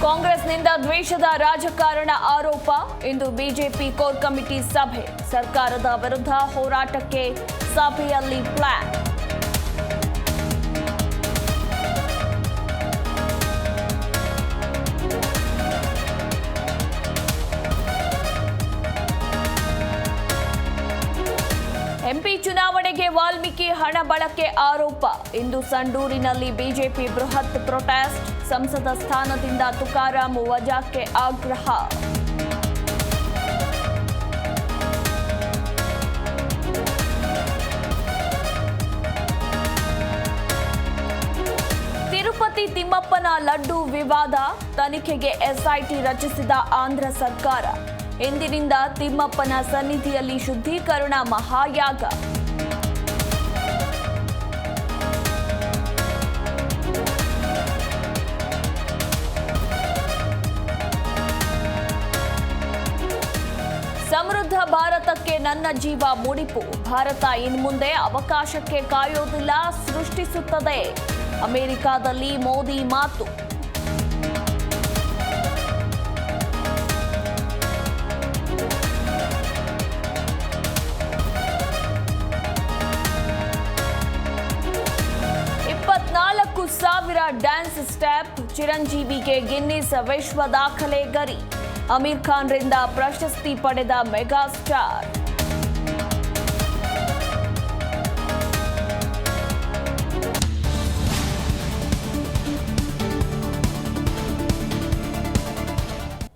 ಕಾಂಗ್ರೆಸ್ನಿಂದ ದ್ವೇಷದ ರಾಜಕಾರಣ ಆರೋಪ. ಇಂದು ಬಿಜೆಪಿ ಕೋರ್ ಕಮಿಟಿ ಸಭೆ. ಸರ್ಕಾರದ ವಿರುದ್ಧ ಹೋರಾಟಕ್ಕೆ ಸಭೆಯಲ್ಲಿ ಪ್ಲಾನ್. ಎಂಪಿ ಚುನಾವಣೆಗೆ ವಾಲ್ಮೀಕಿ ಹಣ ಬಳಕೆ ಆರೋಪ. ಇಂದು ಸಂಡೂರಿನಲ್ಲಿ ಬಿಜೆಪಿ ಬೃಹತ್ ಪ್ರೊಟೆಸ್ಟ್. ಸಂಸದ ಸ್ಥಾನದಿಂದ ತುಕಾರಾಂ ವಜಾಕ್ಕೆ ಆಗ್ರಹ. ತಿರುಪತಿ ತಿಮ್ಮಪ್ಪನ ಲಡ್ಡು ವಿವಾದ. ತನಿಖೆಗೆ ಎಸ್ಐಟಿ ರಚಿಸಿದ ಆಂಧ್ರ ಸರ್ಕಾರ. ಇಂದಿನಿಂದ ತಿಮ್ಮಪ್ಪನ ಸನ್ನಿಧಿಯಲ್ಲಿ ಶುದ್ಧೀಕರಣ ಮಹಾಯಾಗ. ಸಮೃದ್ಧ ಭಾರತಕ್ಕೆ ನನ್ನ ಜೀವ ಮುಡಿಪು. ಭಾರತ ಇನ್ಮುಂದೆ ಅವಕಾಶಕ್ಕೆ ಕಾಯೋದಿಲ್ಲ, ಸೃಷ್ಟಿಸುತ್ತದೆ. ಅಮೆರಿಕಾದಲ್ಲಿ ಮೋದಿ ಮಾತು. ಸಾವಿರ ಡ್ಯಾನ್ಸ್ ಸ್ಟೆಪ್. ಚಿರಂಜೀವಿಗೆ ಗಿನ್ನಿಸ್ ವಿಶ್ವ ದಾಖಲೆ ಗರಿ. ಅಮೀರ್ ಖಾನ್ರಿಂದ ಪ್ರಶಸ್ತಿ ಪಡೆದ ಮೆಗಾ ಸ್ಟಾರ್.